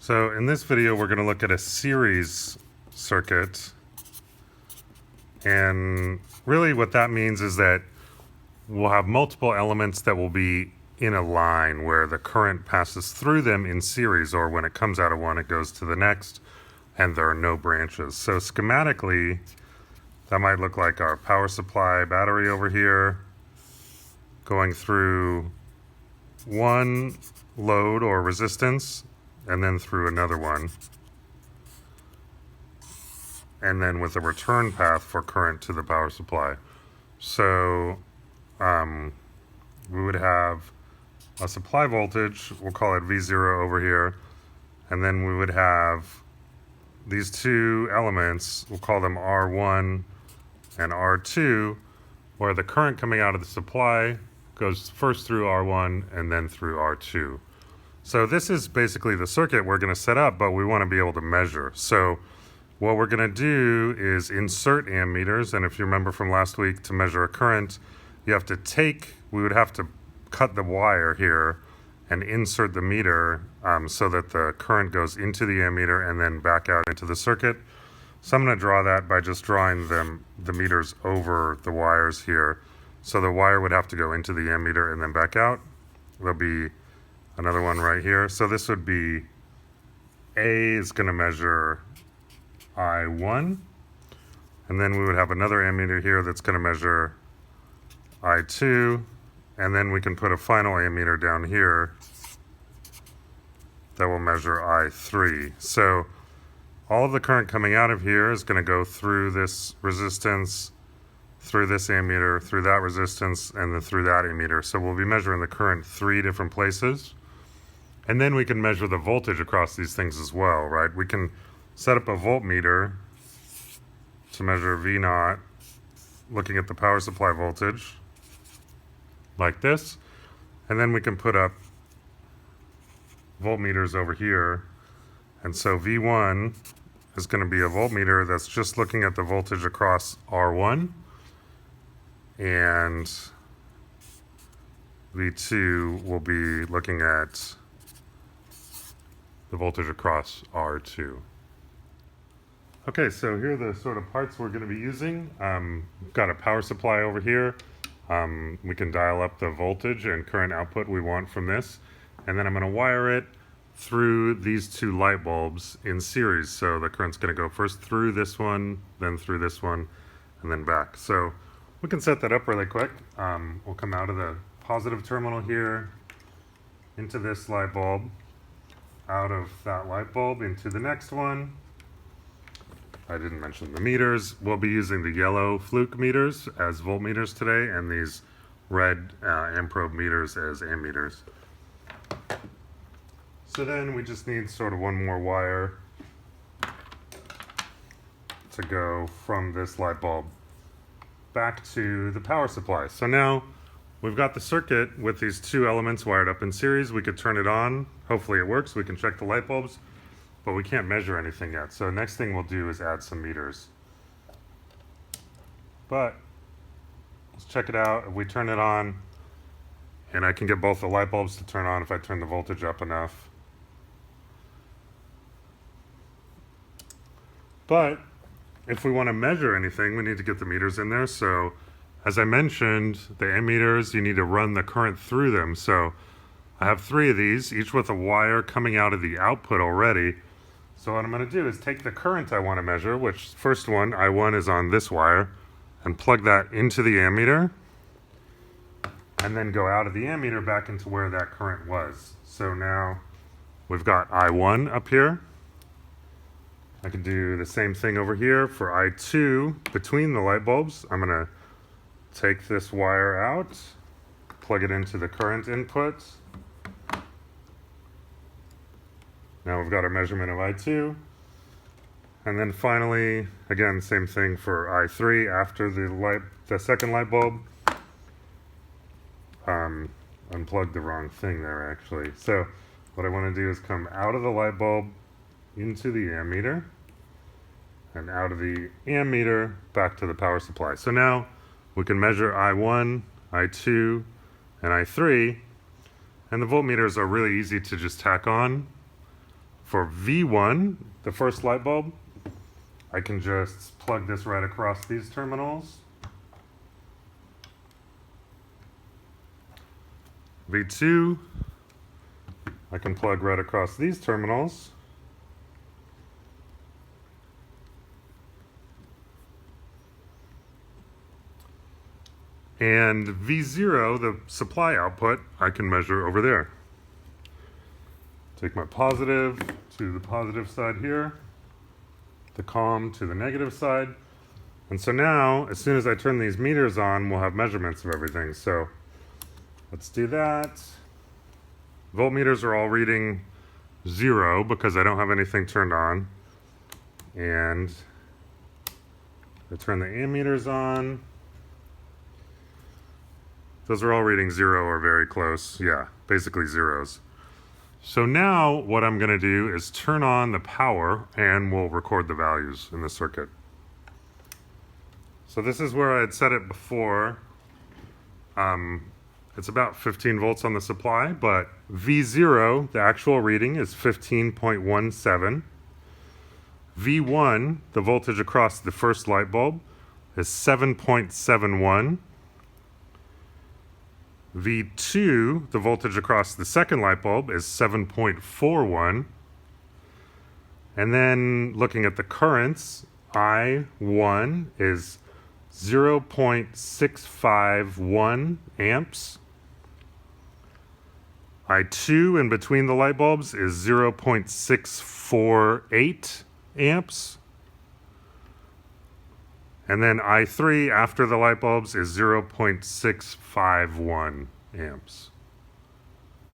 So in this video, we're going to look at a series circuit. And really what that means is that we'll have multiple elements that will be in a line where the current passes through them in series, or when it comes out of one, it goes to the next, and there are no branches. So schematically, that might look like our power supply battery over here going through one load or resistance, and then through another one, and then with a return path for current to the power supply. So we would have a supply voltage, we'll call it V0 over here, and then we would have these two elements, we'll call them R1 and R2, where the current coming out of the supply goes first through R1 and then through R2. So this is basically the circuit we're going to set up, but we want to be able to measure. So what we're going to do is insert ammeters, and if you remember from last week, to measure a current, you have to we would have to cut the wire here and insert the meter so that the current goes into the ammeter and then back out into the circuit. So I'm going to draw that by just drawing the meters over the wires here. So the wire would have to go into the ammeter and then back out. There'll be another one right here. So this would be A is going to measure I1, and then we would have another ammeter here that's going to measure I2, and then we can put a final ammeter down here that will measure I3. So all of the current coming out of here is going to go through this resistance, through this ammeter, through that resistance, and then through that ammeter. So we'll be measuring the current 3 different places. And then we can measure the voltage across these things as well, right? We can set up a voltmeter to measure V0, looking at the power supply voltage, like this. And then we can put up voltmeters over here. And so V1 is going to be a voltmeter that's just looking at the voltage across R1. And V2 will be looking at the voltage across R2. Okay, so here are the sort of parts we're going to be using. We've got a power supply over here. We can dial up the voltage and current output we want from this. And then I'm going to wire it through these two light bulbs in series. So the current's going to go first through this one, then through this one, and then back. So we can set that up really quick. We'll come out of the positive terminal here, into this light bulb, out of that light bulb into the next one. I didn't mention the meters. We'll be using the yellow Fluke meters as voltmeters today, and these red Amprobe meters as ammeters. So then we just need sort of one more wire to go from this light bulb back to the power supply. So now we've got the circuit with these two elements wired up in series. We could turn it on. Hopefully it works. We can check the light bulbs, but we can't measure anything yet. So next thing we'll do is add some meters. But let's check it out. If we turn it on, and I can get both the light bulbs to turn on if I turn the voltage up enough. But if we want to measure anything, we need to get the meters in there. So as I mentioned, the ammeters, you need to run the current through them. So I have 3 of these, each with a wire coming out of the output already. So what I'm going to do is take the current I want to measure, which first one, I1, is on this wire, and plug that into the ammeter, and then go out of the ammeter back into where that current was. So now we've got I1 up here. I can do the same thing over here for I2 between the light bulbs. I'm going to take this wire out, plug it into the current input. Now we've got our measurement of I2. And then finally, again, same thing for I3 after the second light bulb. Unplugged the wrong thing there, actually. So what I want to do is come out of the light bulb into the ammeter, and out of the ammeter back to the power supply. So now we can measure I1, I2, and I3, and the voltmeters are really easy to just tack on. for V1, the first light bulb, I can just plug this right across these terminals. V2, I can plug right across these terminals. And V0, the supply output, I can measure over there. Take my positive to the positive side here, the COM to the negative side. And so now, as soon as I turn these meters on, we'll have measurements of everything. So let's do that. Voltmeters are all reading 0 because I don't have anything turned on. And I turn the ammeters on. Those are all reading 0 or very close. Yeah, basically zeros. So now what I'm going to do is turn on the power and we'll record the values in the circuit. So this is where I had set it before. It's about 15 volts on the supply, but V0, the actual reading, is 15.17. V1, the voltage across the first light bulb, is 7.71. V2, the voltage across the second light bulb, is 7.41. And then looking at the currents, I1 is 0.651 amps. I2 in between the light bulbs is 0.648 amps. And then I3 after the light bulbs is 0.651 amps.